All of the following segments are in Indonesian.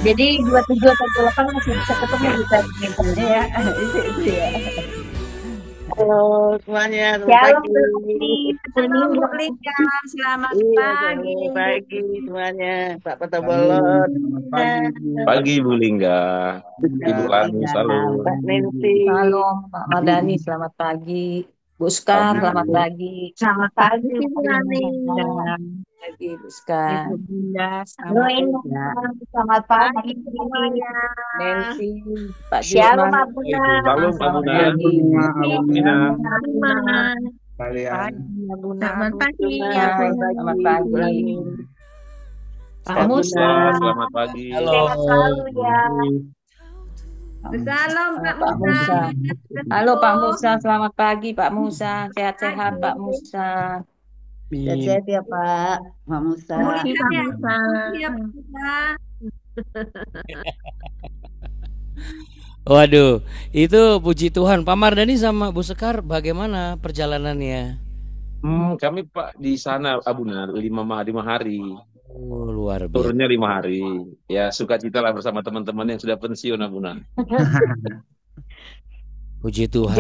Jadi 27 atau 28 masih bisa ketemu di badminton. Iya, itu ya. Halo semuanya, selamat Shalom pagi. Shalom Bu Lika, selamat Iya, pagi. selamat pagi semuanya. Pak Kota Pagi, Bolon, selamat pagi. Pagi Bu Lingga, Ibu Ya, Lani, salam. Mbak Nancy. Shalom Pak Mardani, selamat pagi. Bu Ska, Pagi. selamat pagi. Selamat pagi, Bu Rani. Selamat pagi Bu Ska. Ibu Bunda, Halo selamat Indah, selamat pagi. Nancy, Pak Shalom, Jusman, Abuna. Salam Pak selamat Buna. pagi. Salam Nina. kalian. pagi, ya Bunda. Selamat pagi, Selamat Selamat pagi. pagi. Bu Lani. Pak Pak Musa, Musa. selamat pagi. Sehat selalu ya. Salam Pak Musa. Halo Pak Musa, selamat pagi Pak Musa. Sehat-sehat Pak Musa. Sehat-sehat ya Pak Musa. Waduh, itu puji Tuhan. Pak Mardani sama Bu Sekar bagaimana perjalanannya? Kami Pak di sana Abuna 5 hari. Oh, luar biasa. Turunnya 5 hari. Ya sukacita lah bersama teman-teman yang sudah pensiun Abuna. Puji Tuhan.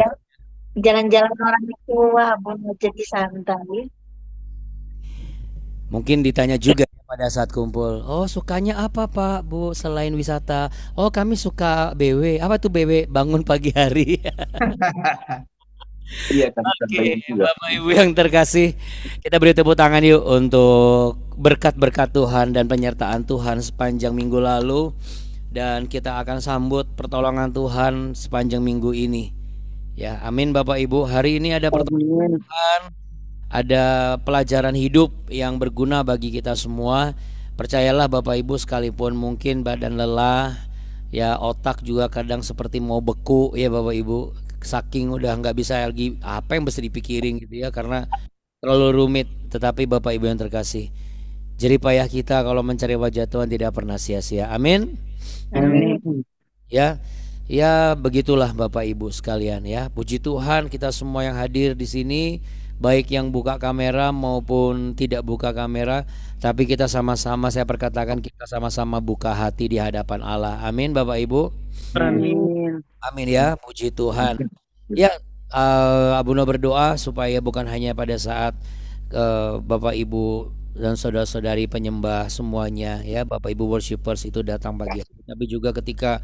Jalan-jalan orang tua, Abuna jadi santai. Mungkin ditanya juga pada saat kumpul. Oh, sukanya apa Pak, Bu, selain wisata? Oh, kami suka BW. Apa tuh BW? Bangun pagi hari. Iya kan. Oke, Bapak Ibu yang terkasih, kita beri tepuk tangan yuk untuk berkat-berkat Tuhan dan penyertaan Tuhan sepanjang minggu lalu. Dan kita akan sambut pertolongan Tuhan sepanjang minggu ini. Ya, amin Bapak Ibu. Hari ini ada pertolongan Tuhan, ada pelajaran hidup yang berguna bagi kita semua. Percayalah Bapak Ibu, sekalipun mungkin badan lelah, ya otak juga kadang seperti mau beku ya Bapak Ibu. Saking udah nggak bisa lagi apa yang mesti dipikirin gitu ya, karena terlalu rumit. Tetapi Bapak Ibu yang terkasih, jerih payah kita kalau mencari wajah Tuhan tidak pernah sia-sia. Amin. Amin. Ya, ya begitulah Bapak Ibu sekalian ya. Puji Tuhan, kita semua yang hadir di sini, baik yang buka kamera maupun tidak buka kamera, tapi kita sama-sama, saya perkatakan, kita sama-sama buka hati di hadapan Allah. Amin Bapak Ibu. Amin. Amin ya, puji Tuhan. Ya, Abuna berdoa supaya bukan hanya pada saat Bapak Ibu dan saudara-saudari penyembah semuanya ya, Bapak Ibu worshipers itu datang pagi hari, tapi juga ketika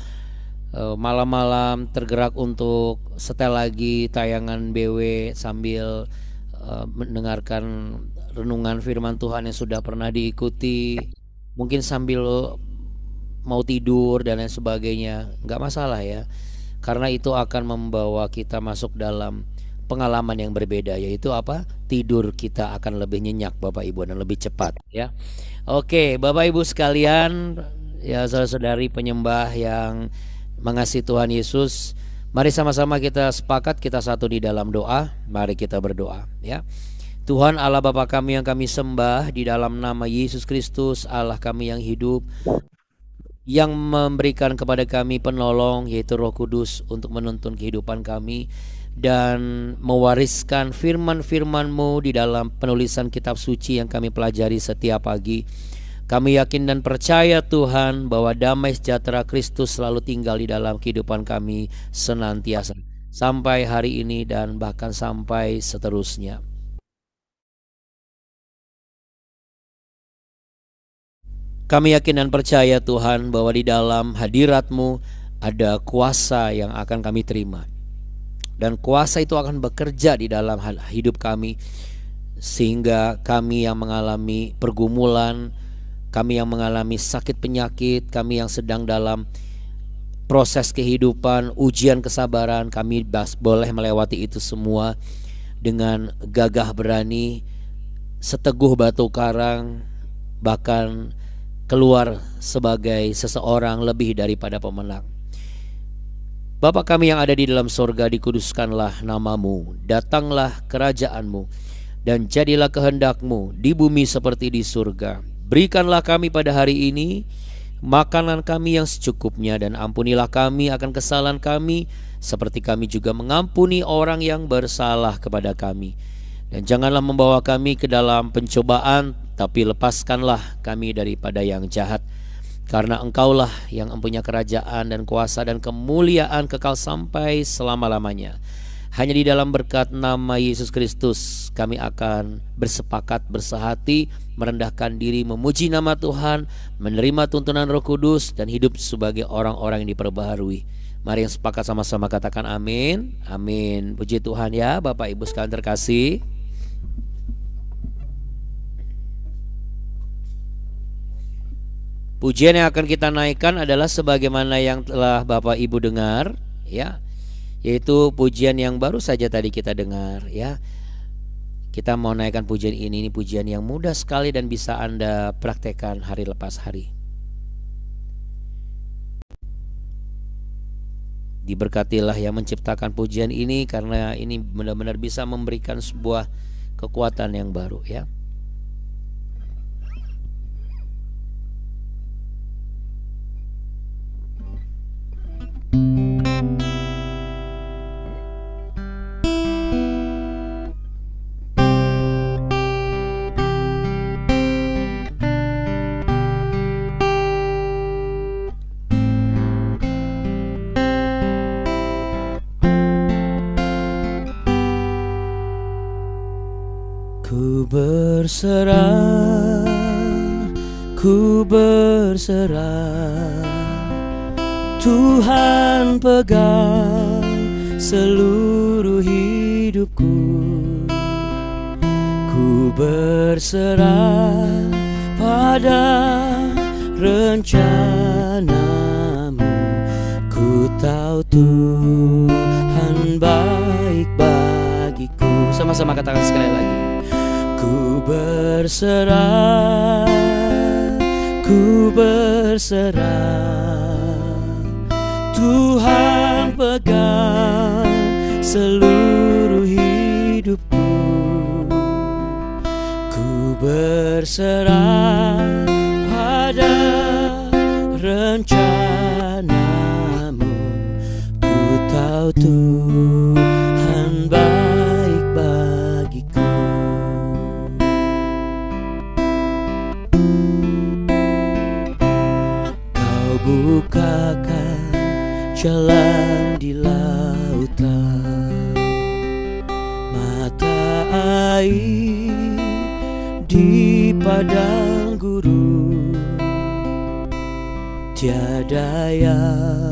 malam-malam tergerak untuk setel lagi tayangan BW sambil mendengarkan renungan firman Tuhan yang sudah pernah diikuti, mungkin sambil mau tidur dan lain sebagainya, nggak masalah ya, karena itu akan membawa kita masuk dalam pengalaman yang berbeda, yaitu apa? Tidur kita akan lebih nyenyak Bapak Ibu dan lebih cepat ya. Oke Bapak Ibu sekalian, ya saudara-saudari penyembah yang mengasihi Tuhan Yesus, mari sama-sama kita sepakat, kita satu di dalam doa. Mari kita berdoa ya. Tuhan Allah Bapa kami yang kami sembah, di dalam nama Yesus Kristus Allah kami yang hidup, yang memberikan kepada kami penolong yaitu Roh Kudus untuk menuntun kehidupan kami dan mewariskan firman-firman-Mu di dalam penulisan kitab suci yang kami pelajari setiap pagi. Kami yakin dan percaya Tuhan bahwa damai sejahtera Kristus selalu tinggal di dalam kehidupan kami senantiasa sampai hari ini dan bahkan sampai seterusnya. Kami yakin dan percaya Tuhan bahwa di dalam hadirat-Mu ada kuasa yang akan kami terima, dan kuasa itu akan bekerja di dalam hidup kami, sehingga kami yang mengalami pergumulan, kami yang mengalami sakit penyakit, kami yang sedang dalam proses kehidupan, ujian kesabaran, kami boleh melewati itu semua dengan gagah berani, seteguh batu karang, bahkan keluar sebagai seseorang lebih daripada pemenang. Bapa kami yang ada di dalam sorga, dikuduskanlah nama-Mu, datanglah kerajaan-Mu, dan jadilah kehendak-Mu di bumi seperti di surga. Berikanlah kami pada hari ini makanan kami yang secukupnya, dan ampunilah kami akan kesalahan kami, seperti kami juga mengampuni orang yang bersalah kepada kami. Dan janganlah membawa kami ke dalam pencobaan, tapi lepaskanlah kami daripada yang jahat. Karena Engkaulah yang mempunyai kerajaan dan kuasa dan kemuliaan kekal sampai selama-lamanya. Hanya di dalam berkat nama Yesus Kristus kami akan bersepakat, bersehati, merendahkan diri, memuji nama Tuhan, menerima tuntunan Roh Kudus, dan hidup sebagai orang-orang yang diperbaharui. Mari yang sepakat sama-sama katakan amin. Amin. Puji Tuhan ya Bapak Ibu sekalian terkasih. Pujian yang akan kita naikkan adalah sebagaimana yang telah Bapak Ibu dengar ya, yaitu pujian yang baru saja tadi kita dengar ya. Kita mau naikkan pujian ini pujian yang mudah sekali dan bisa Anda praktekkan hari lepas hari. Diberkatilah yang menciptakan pujian ini, karena ini benar-benar bisa memberikan sebuah kekuatan yang baru ya. Ku berserah, Tuhan pegang seluruh hidupku. Ku berserah pada rencanamu. Ku tahu Tuhan baik bagiku. Sama-sama katakan sekali lagi. Ku berserah, ku berserah, Tuhan pegang seluruh hidupku. Ku berserah pada rencanamu. Ku tahu Tuhan baik bagiku. Bukakan jalan di lautan, mata air di padang gurun. Tiada yang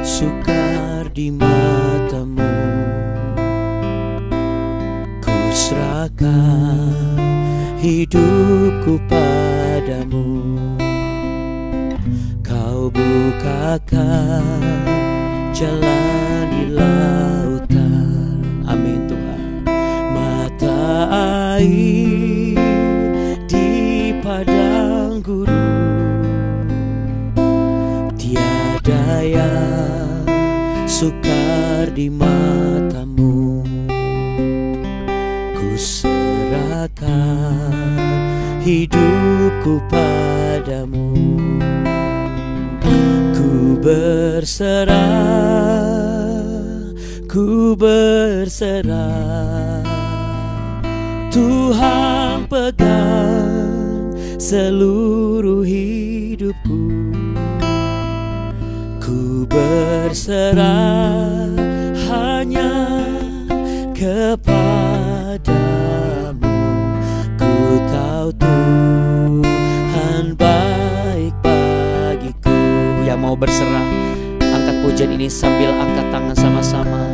sukar di matamu. Ku serahkan hidupku padamu. Kau bukakan jalan di lautan. Amin Tuhan. Mata air di padang gurun. Tiada yang sukar di matamu. Ku serahkan hidupku padamu. Ku berserah, ku berserah, Tuhan pegang seluruh hidupku. Ku berserah hanya kepadamu. Ku tahu Tuhan baik bagiku. Yang mau berserah, angkat pujian ini sambil angkat tangan sama-sama.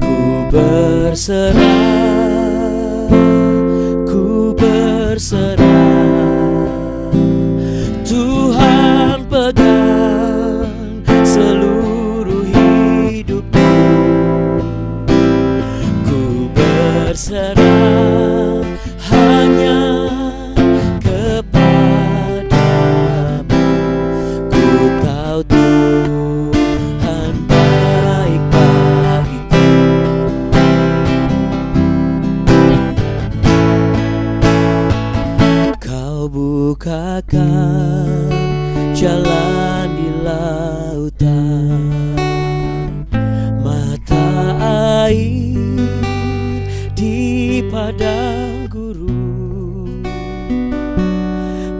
Ku berserah, ku berserah, Tuhan pegang seluruh hidupku. Ku berserah hanya kepadamu. Ku tahu Tuhan baik bagiku. Kau bukakan jalan di lautan, mata air di padang gurun.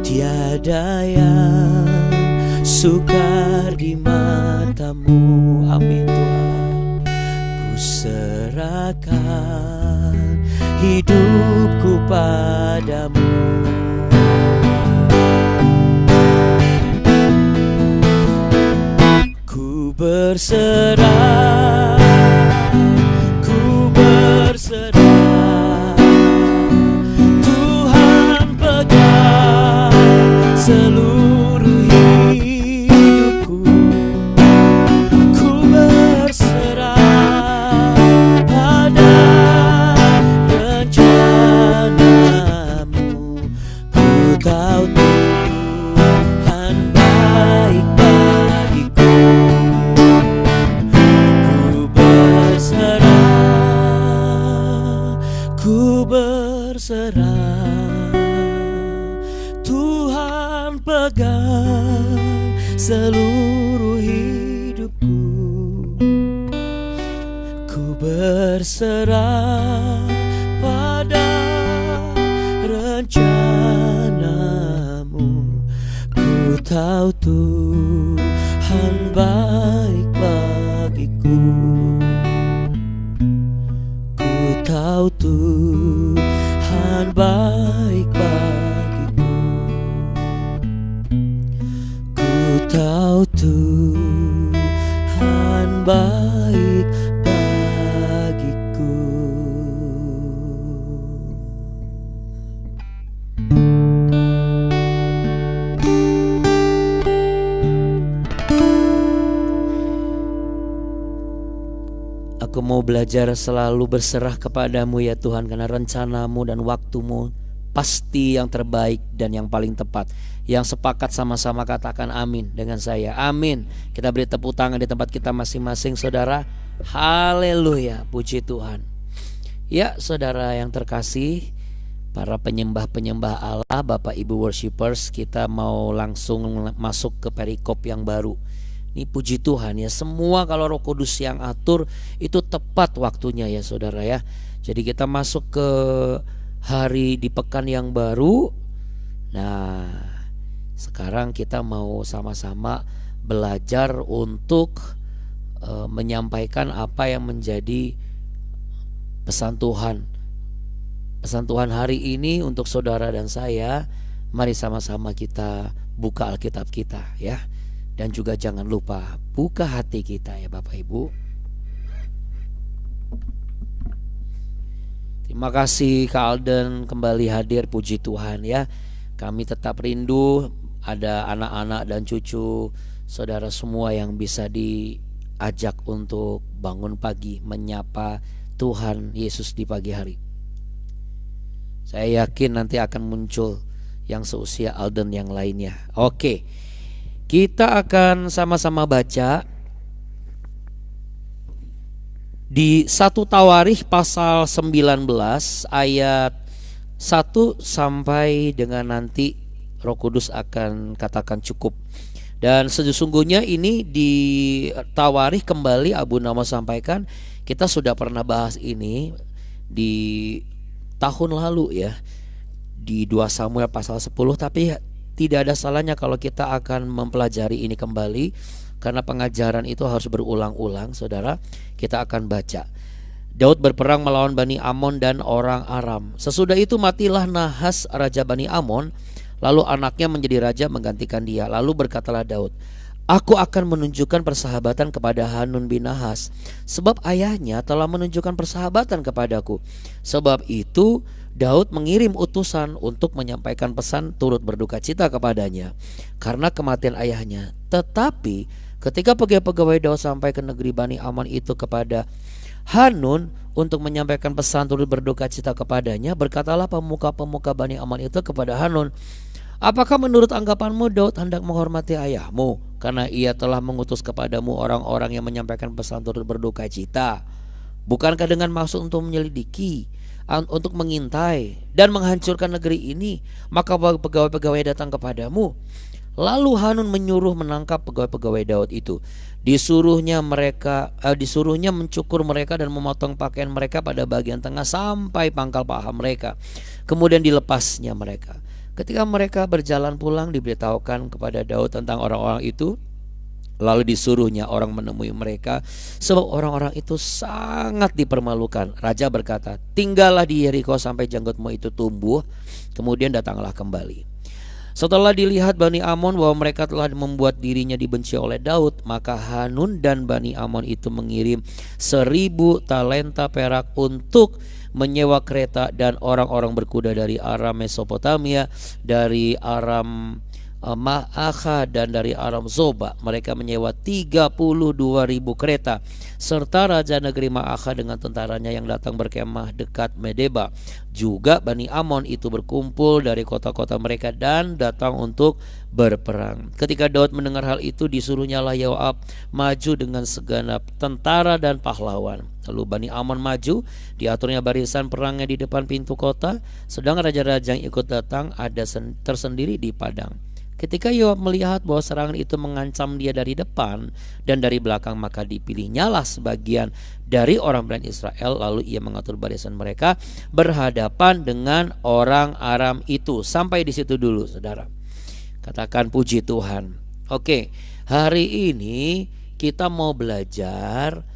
Tiada yang sukar di matamu. Amin Tuhan. Ku serahkan hidupku padamu. Ku berserah, ku berserah. Tuhan pegang seluruh hidupku. Ku berserah pada rencanamu. Ku tahu Tuhan baik bagiku. Ku berserah, Tuhan pegang seluruh hidupku. Ku berserah pada rencanamu. Ku tahu Tuhan baik bagiku. Ku tahu Tuhan baik bagiku. Ku tahu Tuhan baik bagiku. Aku mau belajar selalu berserah kepadamu ya Tuhan, karena rencanamu dan waktumu pasti yang terbaik dan yang paling tepat. Yang sepakat sama-sama katakan amin dengan saya. Amin. Kita beri tepuk tangan di tempat kita masing-masing, saudara. Haleluya, puji Tuhan. Ya saudara yang terkasih, para penyembah-penyembah Allah, Bapak Ibu worshipers, kita mau langsung masuk ke perikop yang baru. Ini puji Tuhan ya, semua kalau Roh Kudus yang atur itu tepat waktunya ya saudara ya. Jadi kita masuk ke hari di pekan yang baru. Nah, sekarang kita mau sama-sama belajar untuk menyampaikan apa yang menjadi pesan Tuhan. Pesan Tuhan hari ini untuk saudara dan saya. Mari sama-sama kita buka Alkitab kita ya. Dan juga jangan lupa buka hati kita ya Bapak Ibu. Terima kasih Kak Alden kembali hadir, puji Tuhan ya. Kami tetap rindu ada anak-anak dan cucu saudara semua yang bisa diajak untuk bangun pagi menyapa Tuhan Yesus di pagi hari. Saya yakin nanti akan muncul yang seusia Alden yang lainnya. Oke. Kita akan sama-sama baca di 1 Tawarikh pasal 19 ayat 1 sampai dengan nanti Roh Kudus akan katakan cukup. Dan sesungguhnya ini di Tawarikh kembali Abu Nama sampaikan, kita sudah pernah bahas ini di tahun lalu ya, di 2 Samuel pasal 10, tapi tidak ada salahnya kalau kita akan mempelajari ini kembali, karena pengajaran itu harus berulang-ulang saudara. Kita akan baca. Daud berperang melawan Bani Amon dan orang Aram. Sesudah itu matilah Nahas raja Bani Amon, lalu anaknya menjadi raja menggantikan dia. Lalu berkatalah Daud, aku akan menunjukkan persahabatan kepada Hanun bin Nahas, sebab ayahnya telah menunjukkan persahabatan kepadaku. Sebab itu Daud mengirim utusan untuk menyampaikan pesan turut berduka cita kepadanya karena kematian ayahnya. Tetapi ketika pegawai-pegawai Daud sampai ke negeri Bani Amon itu kepada Hanun untuk menyampaikan pesan turut berduka cita kepadanya, berkatalah pemuka-pemuka Bani Amon itu kepada Hanun, apakah menurut anggapanmu Daud hendak menghormati ayahmu karena ia telah mengutus kepadamu orang-orang yang menyampaikan pesan turut berduka cita? Bukankah dengan maksud untuk menyelidiki, untuk mengintai dan menghancurkan negeri ini, maka pegawai-pegawai datang kepadamu? Lalu Hanun menyuruh menangkap pegawai-pegawai Daud itu. Disuruhnya mencukur mereka dan memotong pakaian mereka pada bagian tengah sampai pangkal paha mereka. Kemudian dilepasnya mereka. Ketika mereka berjalan pulang, diberitahukan kepada Daud tentang orang-orang itu. Lalu disuruhnya orang menemui mereka, sebab orang-orang itu sangat dipermalukan. Raja berkata, tinggallah di Yeriko sampai janggutmu itu tumbuh, kemudian datanglah kembali. Setelah dilihat Bani Amon bahwa mereka telah membuat dirinya dibenci oleh Daud, maka Hanun dan Bani Amon itu mengirim 1.000 talenta perak untuk menyewa kereta dan orang-orang berkuda dari Aram Mesopotamia, dari Aram Ma'akha dan dari Aram Zoba. Mereka menyewa 32.000 kereta, serta raja negeri Ma'akha dengan tentaranya yang datang berkemah dekat Medeba. Juga Bani Amon itu berkumpul dari kota-kota mereka dan datang untuk berperang. Ketika Daud mendengar hal itu, disuruhnyalah Yoab maju dengan segenap tentara dan pahlawan. Lalu Bani Amon maju, diaturnya barisan perangnya di depan pintu kota, sedang raja-raja yang ikut datang ada tersendiri di padang. Ketika Yoab melihat bahwa serangan itu mengancam dia dari depan dan dari belakang, maka dipilihnyalah sebagian dari orang Bani Israel. Lalu ia mengatur barisan mereka berhadapan dengan orang Aram itu. Sampai di situ dulu, saudara. Katakan puji Tuhan. Oke, hari ini kita mau belajar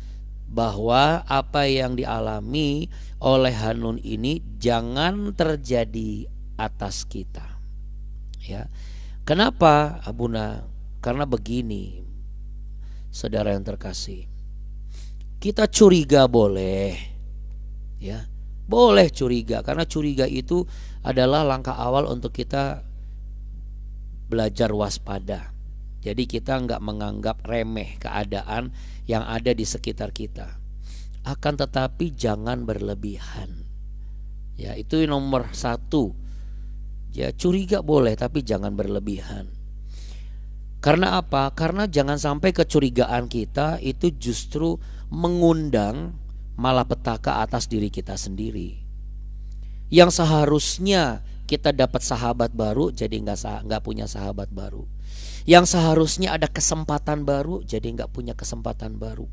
bahwa apa yang dialami oleh Hanun ini jangan terjadi atas kita. Ya. Kenapa, Abuna? Karena begini, saudara yang terkasih, kita curiga boleh, ya, boleh curiga, karena curiga itu adalah langkah awal untuk kita belajar waspada. Jadi kita nggak menganggap remeh keadaan yang ada di sekitar kita. Akan tetapi jangan berlebihan. Ya, itu nomor 1. Ya, curiga boleh tapi jangan berlebihan. Karena apa? Karena jangan sampai kecurigaan kita itu justru mengundang malapetaka atas diri kita sendiri. Yang seharusnya kita dapat sahabat baru jadi nggak punya sahabat baru. Yang seharusnya ada kesempatan baru jadi nggak punya kesempatan baru.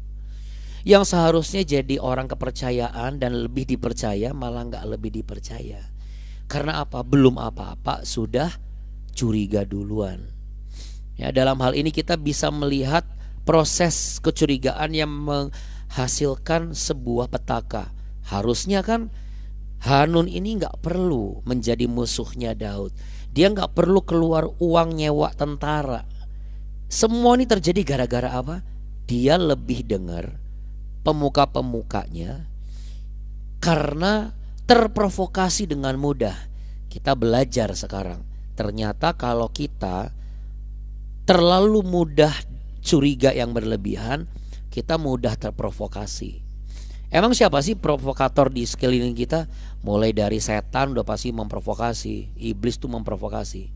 Yang seharusnya jadi orang kepercayaan dan lebih dipercaya malah nggak lebih dipercaya. Karena apa? Belum apa-apa sudah curiga duluan. Ya, dalam hal ini kita bisa melihat proses kecurigaan yang menghasilkan sebuah petaka. Harusnya kan Hanun ini nggak perlu menjadi musuhnya Daud. Dia nggak perlu keluar uang nyewa tentara. Semua ini terjadi gara-gara apa? Dia lebih dengar pemuka-pemukanya karena terprovokasi dengan mudah. Kita belajar sekarang. Ternyata kalau kita terlalu mudah curiga yang berlebihan, kita mudah terprovokasi. Emang siapa sih provokator di sekeliling kita? Mulai dari setan udah pasti memprovokasi. Iblis tuh memprovokasi.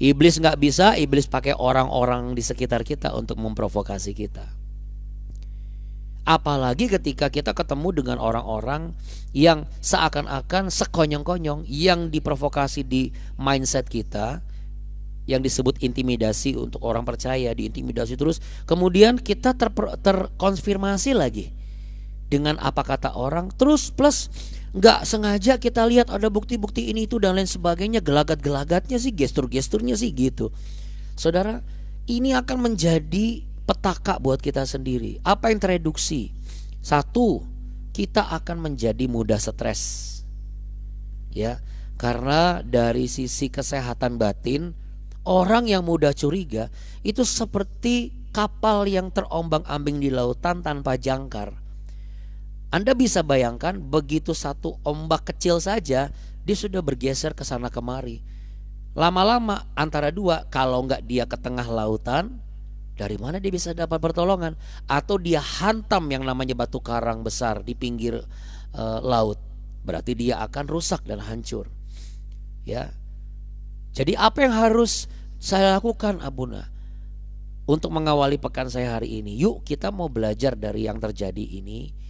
Iblis nggak bisa, iblis pakai orang-orang di sekitar kita untuk memprovokasi kita. Apalagi ketika kita ketemu dengan orang-orang yang seakan-akan sekonyong-konyong, yang diprovokasi di mindset kita, yang disebut intimidasi untuk orang percaya, diintimidasi terus. Kemudian kita terkonfirmasi lagi dengan apa kata orang, terus plus nggak sengaja kita lihat ada bukti-bukti ini itu dan lain sebagainya, gelagat-gelagatnya sih, gestur-gesturnya sih gitu. Saudara, ini akan menjadi petaka buat kita sendiri. Apa yang tereduksi? 1, kita akan menjadi mudah stres. Ya, karena dari sisi kesehatan batin, orang yang mudah curiga itu seperti kapal yang terombang-ambing di lautan tanpa jangkar. Anda bisa bayangkan begitu satu ombak kecil saja dia sudah bergeser ke sana kemari. Lama-lama antara dua, kalau nggak dia ke tengah lautan, dari mana dia bisa dapat pertolongan? Atau dia hantam yang namanya batu karang besar di pinggir laut, berarti dia akan rusak dan hancur. Ya. Jadi apa yang harus saya lakukan, Abuna, untuk mengawali pekan saya hari ini? Yuk kita mau belajar dari yang terjadi ini.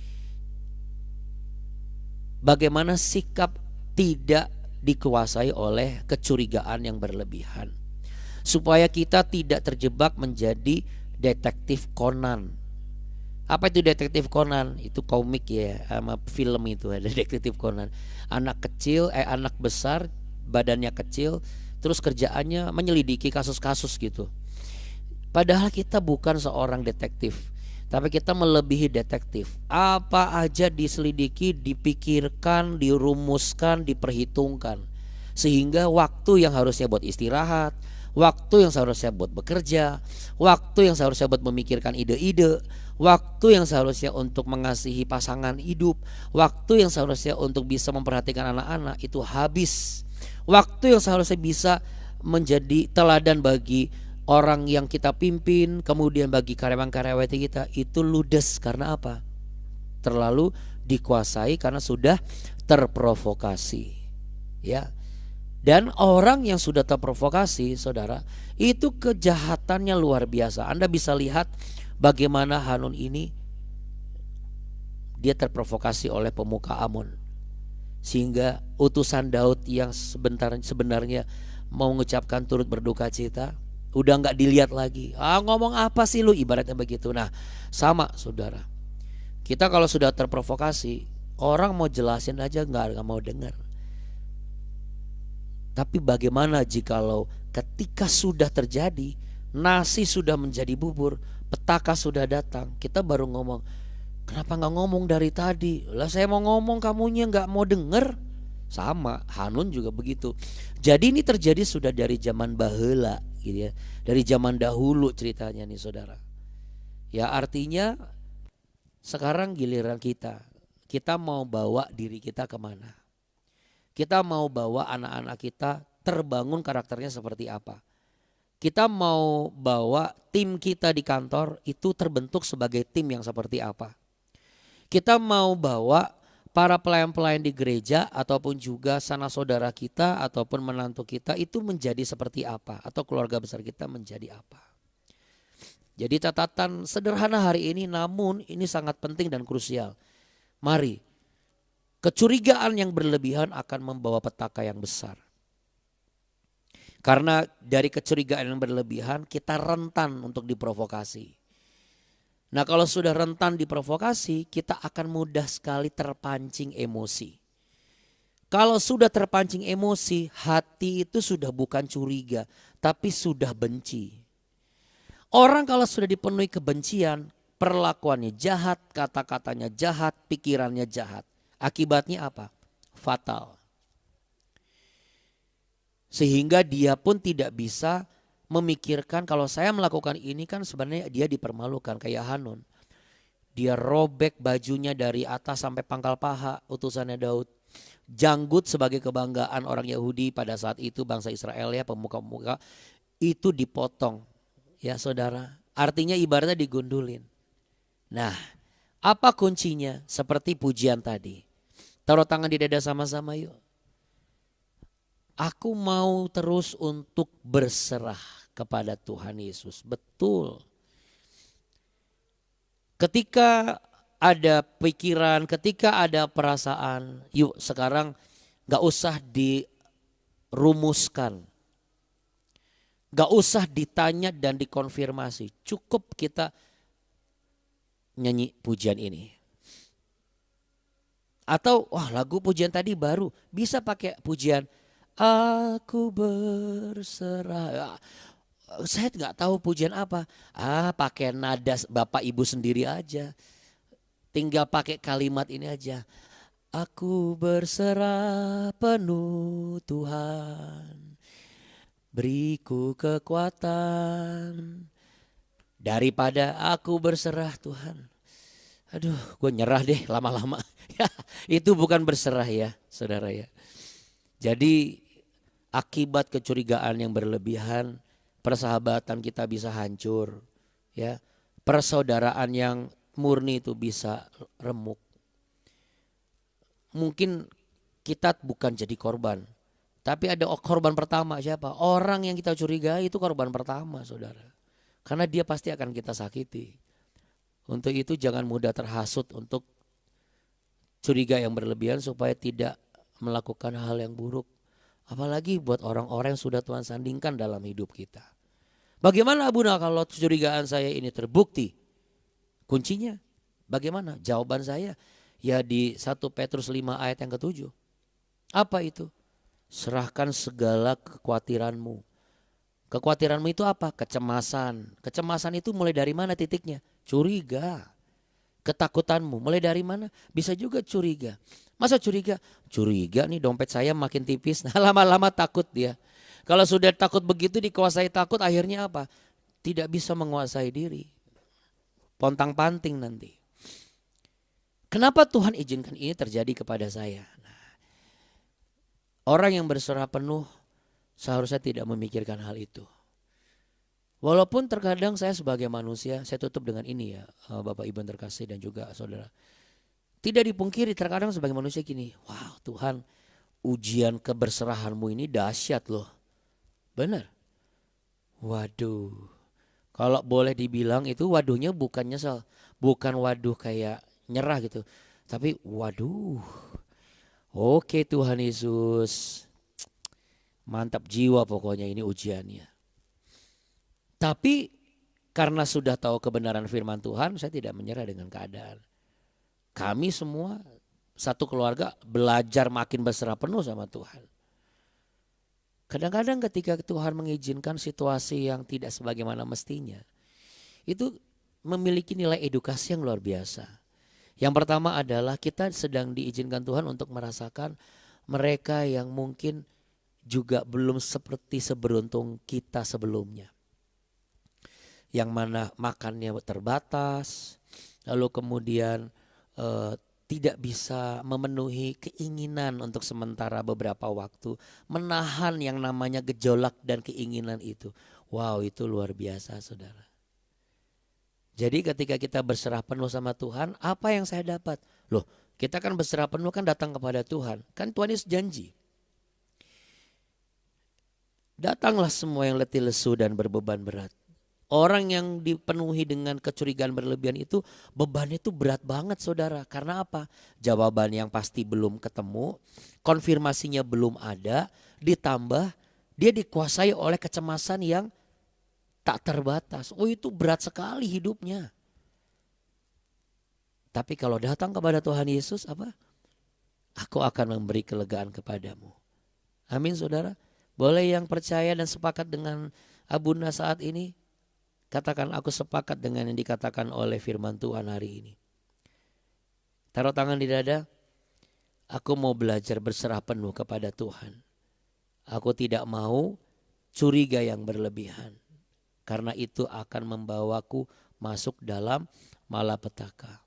Bagaimana sikap tidak dikuasai oleh kecurigaan yang berlebihan, supaya kita tidak terjebak menjadi detektif Conan. Apa itu detektif Conan? Itu komik ya, sama film itu ada detektif Conan. Anak kecil, anak besar badannya kecil, terus kerjaannya menyelidiki kasus-kasus gitu. Padahal kita bukan seorang detektif, tapi kita melebihi detektif. Apa aja diselidiki, dipikirkan, dirumuskan, diperhitungkan. Sehingga waktu yang harusnya buat istirahat, waktu yang seharusnya buat bekerja, waktu yang seharusnya buat memikirkan ide-ide, waktu yang seharusnya untuk mengasihi pasangan hidup, waktu yang seharusnya untuk bisa memperhatikan anak-anak itu habis. Waktu yang seharusnya bisa menjadi teladan bagi orang yang kita pimpin, kemudian bagi karyawan-karyawati kita, itu ludes. Karena apa? Terlalu dikuasai karena sudah terprovokasi. Ya. Dan orang yang sudah terprovokasi, saudara, itu kejahatannya luar biasa. Anda bisa lihat bagaimana Hanun ini, dia terprovokasi oleh pemuka Amon. Sehingga utusan Daud yang sebenarnya mau mengucapkan turut berduka cita, udah gak dilihat lagi. Ngomong apa sih lu, ibaratnya begitu. Nah sama saudara, kita kalau sudah terprovokasi, orang mau jelasin aja gak mau dengar. Tapi bagaimana jikalau ketika sudah terjadi, nasi sudah menjadi bubur, petaka sudah datang, kita baru ngomong, kenapa gak ngomong dari tadi? Lah saya mau ngomong, kamunya gak mau denger. Sama, Hanun juga begitu. Jadi ini terjadi sudah dari zaman baheula gitu ya, dari zaman dahulu ceritanya nih saudara. Ya artinya sekarang giliran kita mau bawa diri kita kemana? Kita mau bawa anak-anak kita terbangun karakternya seperti apa? Kita mau bawa tim kita di kantor itu terbentuk sebagai tim yang seperti apa? Kita mau bawa para pelayan-pelayan di gereja ataupun juga sanak saudara kita ataupun menantu kita itu menjadi seperti apa? Atau keluarga besar kita menjadi apa? Jadi catatan sederhana hari ini, namun ini sangat penting dan krusial. Mari, kecurigaan yang berlebihan akan membawa petaka yang besar. Karena dari kecurigaan yang berlebihan kita rentan untuk diprovokasi. Nah kalau sudah rentan diprovokasi, kita akan mudah sekali terpancing emosi. Kalau sudah terpancing emosi, hati itu sudah bukan curiga, tapi sudah benci. Orang kalau sudah dipenuhi kebencian, perlakuannya jahat, kata-katanya jahat, pikirannya jahat. Akibatnya apa? Fatal. Sehingga dia pun tidak bisa memikirkan kalau saya melakukan ini kan sebenarnya dia dipermalukan kayak Hanun. Dia robek bajunya dari atas sampai pangkal paha, utusannya Daud. Janggut sebagai kebanggaan orang Yahudi pada saat itu, bangsa Israel ya, pemuka-pemuka itu dipotong. Ya saudara, artinya ibaratnya digundulin. Nah, apa kuncinya? Seperti pujian tadi. Taruh tangan di dada sama-sama yuk. Aku mau terus untuk berserah kepada Tuhan Yesus. Betul. Ketika ada pikiran, ketika ada perasaan, yuk sekarang gak usah dirumuskan. Gak usah ditanya dan dikonfirmasi. Cukup kita nyanyi pujian ini. Atau wah lagu pujian tadi baru, bisa pakai pujian aku berserah. Saya nggak tahu pujian apa. Pakai nada Bapak Ibu sendiri aja. Tinggal pakai kalimat ini aja. Aku berserah penuh Tuhan. Beriku kekuatan. Daripada aku berserah Tuhan. Aduh, gue nyerah deh lama-lama. Itu bukan berserah ya, saudara ya. Jadi akibat kecurigaan yang berlebihan, persahabatan kita bisa hancur, ya. Persaudaraan yang murni itu bisa remuk. Mungkin kita bukan jadi korban, tapi ada korban pertama siapa? Orang yang kita curigai itu korban pertama, saudara. Karena dia pasti akan kita sakiti. Untuk itu jangan mudah terhasut untuk curiga yang berlebihan supaya tidak melakukan hal yang buruk. Apalagi buat orang-orang yang sudah Tuhan sandingkan dalam hidup kita. Bagaimana Abuna kalau kecurigaan saya ini terbukti? Kuncinya bagaimana? Jawaban saya ya di 1 Petrus 5 ayat yang ke-7. Apa itu? Serahkan segala kekhawatiranmu. Kekhawatiranmu itu apa? Kecemasan. Kecemasan itu mulai dari mana titiknya? Curiga. Ketakutanmu mulai dari mana? Bisa juga curiga. Masa curiga? Curiga nih dompet saya makin tipis. Nah, lama-lama takut dia. Kalau sudah takut begitu, dikuasai takut, akhirnya apa? Tidak bisa menguasai diri. Pontang-panting nanti. Kenapa Tuhan izinkan ini terjadi kepada saya? Nah, orang yang berserah penuh seharusnya tidak memikirkan hal itu. Walaupun terkadang saya sebagai manusia, saya tutup dengan ini ya, Bapak Ibu yang terkasih dan juga saudara. Tidak dipungkiri terkadang sebagai manusia gini, wow Tuhan, ujian keberserahanmu ini dahsyat loh. Benar. Waduh. Kalau boleh dibilang itu waduhnya bukan nyesel. Bukan waduh kayak nyerah gitu. Tapi waduh. Oke Tuhan Yesus. Mantap jiwa pokoknya ini ujiannya. Tapi karena sudah tahu kebenaran firman Tuhan, saya tidak menyerah dengan keadaan. Kami semua satu keluarga belajar makin berserah penuh sama Tuhan. Kadang-kadang ketika Tuhan mengizinkan situasi yang tidak sebagaimana mestinya, itu memiliki nilai edukasi yang luar biasa. Yang pertama adalah kita sedang diizinkan Tuhan untuk merasakan mereka yang mungkin juga belum seperti seberuntung kita sebelumnya. Yang mana makannya terbatas, lalu kemudian tidak bisa memenuhi keinginan untuk sementara beberapa waktu. Menahan yang namanya gejolak dan keinginan itu. Wow, itu luar biasa saudara. Jadi ketika kita berserah penuh sama Tuhan, apa yang saya dapat? Loh, kita kan berserah penuh kan datang kepada Tuhan. Kan Tuhan Yesus janji. Datanglah semua yang letih lesu dan berbeban berat. Orang yang dipenuhi dengan kecurigaan berlebihan itu bebannya itu berat banget saudara. Karena apa? Jawaban yang pasti belum ketemu, konfirmasinya belum ada, ditambah dia dikuasai oleh kecemasan yang tak terbatas. Oh itu berat sekali hidupnya. Tapi kalau datang kepada Tuhan Yesus apa? Aku akan memberi kelegaan kepadamu. Amin saudara. Boleh yang percaya dan sepakat dengan Abunda saat ini? Katakan aku sepakat dengan yang dikatakan oleh firman Tuhan hari ini. Taruh tangan di dada. Aku mau belajar berserah penuh kepada Tuhan. Aku tidak mau curiga yang berlebihan. Karena itu akan membawaku masuk dalam malapetaka.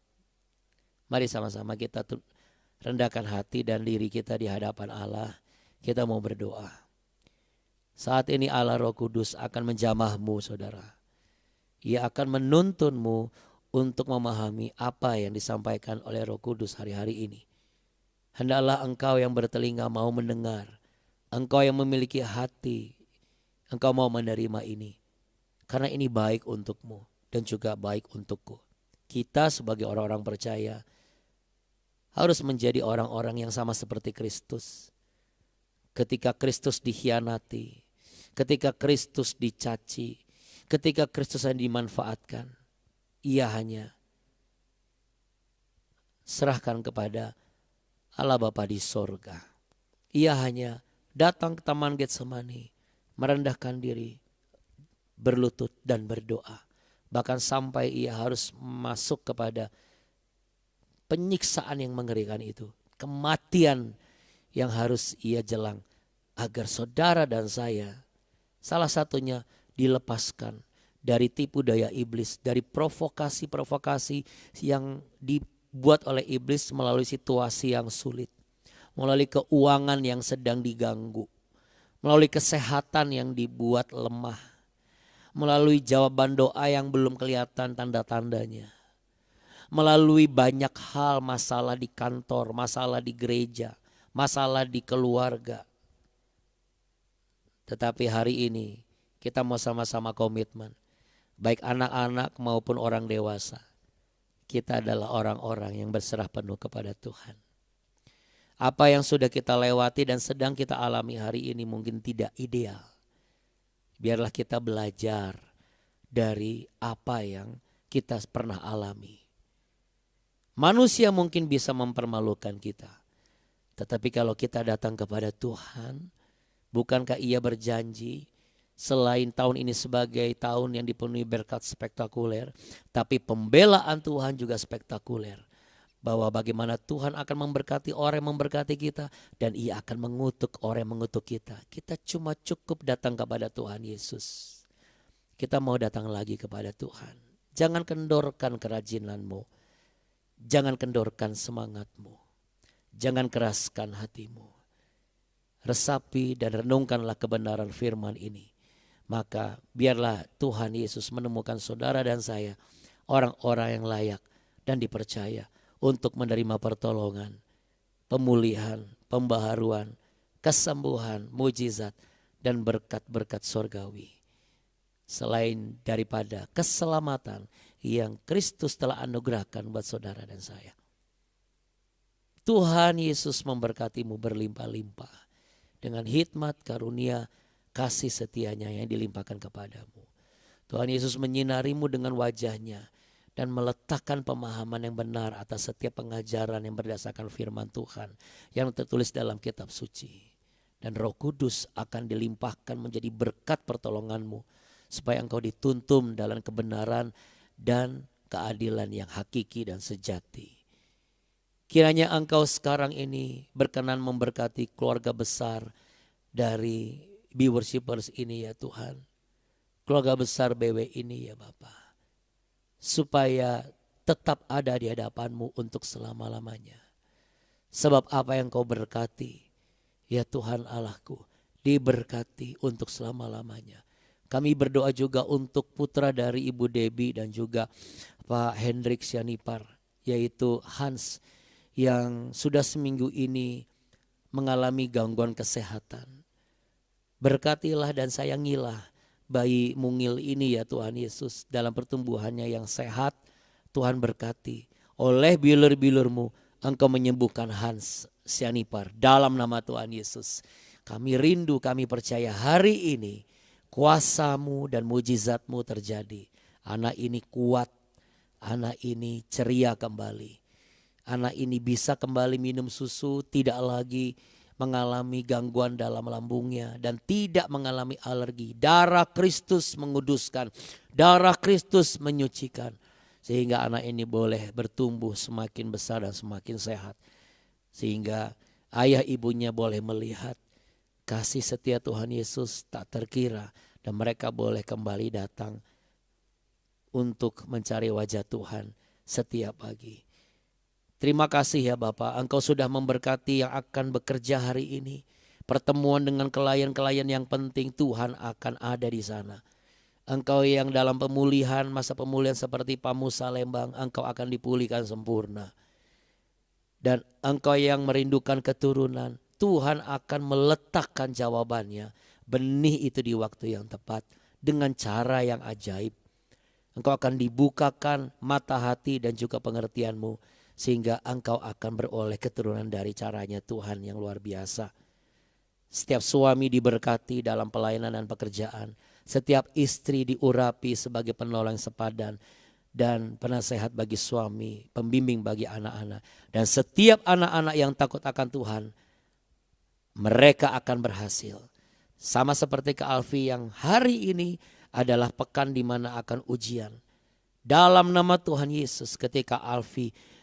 Mari sama-sama kita rendahkan hati dan diri kita di hadapan Allah. Kita mau berdoa. Saat ini Allah Roh Kudus akan menjamahmu saudara. Ia akan menuntunmu untuk memahami apa yang disampaikan oleh Roh Kudus hari-hari ini. Hendaklah engkau yang bertelinga mau mendengar. Engkau yang memiliki hati. Engkau mau menerima ini. Karena ini baik untukmu dan juga baik untukku. Kita sebagai orang-orang percaya harus menjadi orang-orang yang sama seperti Kristus. Ketika Kristus dikhianati, ketika Kristus dicaci, ketika Kristus yang dimanfaatkan, ia hanya serahkan kepada Allah Bapa di sorga. Ia hanya datang ke Taman Getsemani, merendahkan diri, berlutut dan berdoa. Bahkan sampai ia harus masuk kepada penyiksaan yang mengerikan itu. Kematian yang harus ia jelang. Agar saudara dan saya salah satunya dilepaskan dari tipu daya iblis. Dari provokasi-provokasi yang dibuat oleh iblis melalui situasi yang sulit. Melalui keuangan yang sedang diganggu. Melalui kesehatan yang dibuat lemah. Melalui jawaban doa yang belum kelihatan tanda-tandanya. Melalui banyak hal, masalah di kantor, masalah di gereja, masalah di keluarga. Tetapi hari ini kita mau sama-sama komitmen. Baik anak-anak maupun orang dewasa. Kita adalah orang-orang yang berserah penuh kepada Tuhan. Apa yang sudah kita lewati dan sedang kita alami hari ini mungkin tidak ideal. Biarlah kita belajar dari apa yang kita pernah alami. Manusia mungkin bisa mempermalukan kita. Tetapi kalau kita datang kepada Tuhan, Bukankah ia berjanji selain tahun ini sebagai tahun yang dipenuhi berkat spektakuler, tapi pembelaan Tuhan juga spektakuler. Bahwa bagaimana Tuhan akan memberkati orang yang memberkati kita, dan ia akan mengutuk orang yang mengutuk kita. Kita cuma cukup datang kepada Tuhan Yesus. Kita mau datang lagi kepada Tuhan. Jangan kendorkan kerajinanmu. Jangan kendorkan semangatmu. Jangan keraskan hatimu. Resapi dan renungkanlah kebenaran firman ini. Maka biarlah Tuhan Yesus menemukan saudara dan saya orang-orang yang layak dan dipercaya untuk menerima pertolongan, pemulihan, pembaharuan, kesembuhan, mujizat, dan berkat-berkat surgawi. Selain daripada keselamatan yang Kristus telah anugerahkan buat saudara dan saya. Tuhan Yesus memberkatimu berlimpah-limpah dengan hikmat, karunia, kasih setianya yang dilimpahkan kepadamu. Tuhan Yesus menyinarimu dengan wajahnya dan meletakkan pemahaman yang benar atas setiap pengajaran yang berdasarkan firman Tuhan yang tertulis dalam kitab suci. Dan Roh Kudus akan dilimpahkan menjadi berkat pertolonganmu supaya engkau dituntun dalam kebenaran dan keadilan yang hakiki dan sejati. Kiranya engkau sekarang ini berkenan memberkati keluarga besar dari Be Worshipers ini ya Tuhan. Keluarga besar BW ini ya Bapa. Supaya tetap ada di hadapanmu untuk selama-lamanya. Sebab apa yang kau berkati, ya Tuhan Allahku, diberkati untuk selama-lamanya. Kami berdoa juga untuk putra dari Ibu Debbie dan juga Pak Hendrik Sianipar, yaitu Hans, yang sudah seminggu ini mengalami gangguan kesehatan. Berkatilah dan sayangilah bayi mungil ini ya Tuhan Yesus, dalam pertumbuhannya yang sehat. Tuhan berkati. Oleh bilur-bilurmu engkau menyembuhkan Hans Sianipar dalam nama Tuhan Yesus. Kami rindu, kami percaya hari ini kuasamu dan mujizatmu terjadi. Anak ini kuat, anak ini ceria kembali. Anak ini bisa kembali minum susu, tidak lagi mengalami gangguan dalam lambungnya dan tidak mengalami alergi. Darah Kristus menguduskan, darah Kristus menyucikan. Sehingga anak ini boleh bertumbuh semakin besar dan semakin sehat. Sehingga ayah ibunya boleh melihat kasih setia Tuhan Yesus tak terkira. Dan mereka boleh kembali datang untuk mencari wajah Tuhan setiap pagi. Terima kasih ya Bapak, Engkau sudah memberkati yang akan bekerja hari ini. Pertemuan dengan klien-klien yang penting, Tuhan akan ada di sana. Engkau yang dalam pemulihan, masa pemulihan seperti Pak Musa Lembang, Engkau akan dipulihkan sempurna. Dan Engkau yang merindukan keturunan, Tuhan akan meletakkan jawabannya. Benih itu di waktu yang tepat dengan cara yang ajaib. Engkau akan dibukakan mata hati dan juga pengertianmu. Sehingga engkau akan beroleh keturunan dari caranya Tuhan yang luar biasa. Setiap suami diberkati dalam pelayanan dan pekerjaan. Setiap istri diurapi sebagai penolong sepadan dan penasehat bagi suami, pembimbing bagi anak-anak. Dan setiap anak-anak yang takut akan Tuhan, mereka akan berhasil. Sama seperti ke Alfi yang hari ini adalah pekan di mana akan ujian. Dalam nama Tuhan Yesus, ketika Alfi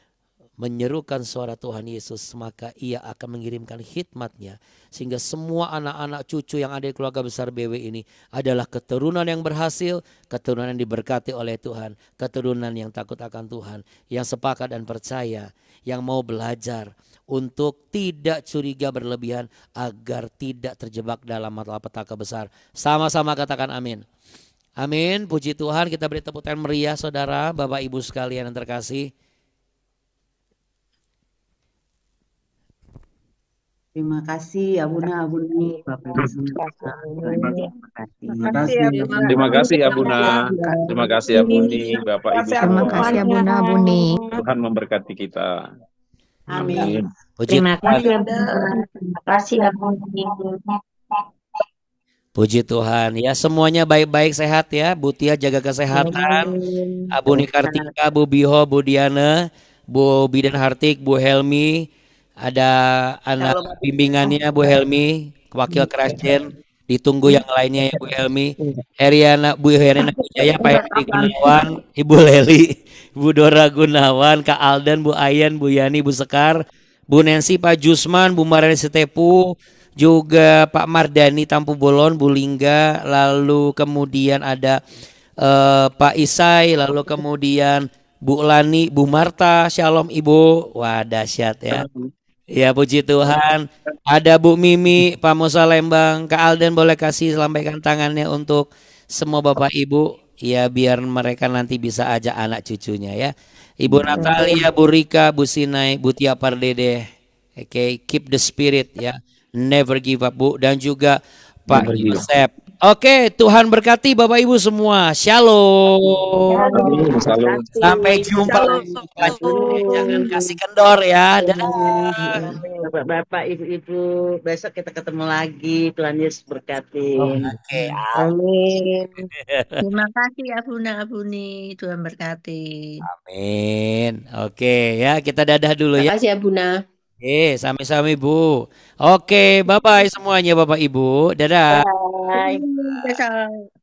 menyerukan suara Tuhan Yesus, maka ia akan mengirimkan hikmatnya. Sehingga semua anak-anak cucu yang ada di keluarga besar BW ini adalah keturunan yang berhasil, keturunan yang diberkati oleh Tuhan, keturunan yang takut akan Tuhan, yang sepakat dan percaya, yang mau belajar untuk tidak curiga berlebihan agar tidak terjebak dalam malapetaka besar. Sama-sama katakan amin. Amin, puji Tuhan. Kita beri tepuk tangan meriah saudara, Bapak Ibu sekalian yang terkasih. Terima kasih Abuna, Abuni, Bapak Ibu semua. Terima kasih. Terima kasih. Terima kasih Abuna. Terima kasih Abuni, Bapak Ibu Terima semua. kasih Abuna Abuni. Tuhan memberkati kita. Amin. Puji Terima Tuhan. kasih Abun. Terima kasih Abun. Puji Tuhan. Ya semuanya baik-baik sehat ya. Bu Tia jaga kesehatan. Abuni Kartika, Bu Biho, Bu Diana, Bu Bidan Hartik, Bu Helmi. Ada anak bimbingannya Bu Helmi. Wakil Kerasjen. Ditunggu yang lainnya ya Bu Elmi, Heriana, Bu Herina Wijaya, Pak Henry Gunawan, Ibu Leli, Bu Dora Gunawan, Kak Aldan, Bu Ayan, Bu Yani, Bu Sekar, Bu Nancy, Pak Jusman, Bu Mariani Setepu, juga Pak Mardani Tampu Bolon, Bu Lingga, lalu kemudian ada Pak Isai, lalu kemudian Bu Lani, Bu Marta, Shalom Ibu, wah dahsyat ya. Ya puji Tuhan. Ada Bu Mimi, Pak Musa Lembang, Kak Alden boleh kasih lambaikan tangannya untuk semua Bapak Ibu. Ya biar mereka nanti bisa ajak anak cucunya ya. Ibu Natalia, Bu Rika, Bu Sinai, Bu Tia Pardede. Oke, keep the spirit ya. Never give up Bu. Dan juga Pak Yosep. Oke, Tuhan berkati Bapak Ibu semua. Shalom. Salam. Sampai jumpa selanjutnya. Jangan kasih kendor ya. Dadah. Bapak, Ibu-ibu, besok kita ketemu lagi. Tuhan Yesus berkati. Oke, Amin. Terima kasih Abuna-Abuni. Tuhan berkati. amin. Oke ya, kita dadah dulu ya. Makasih ya Buna. Sama-sama Ibu. Oke, bye-bye semuanya Bapak Ibu. Dadah. Bye. Besok.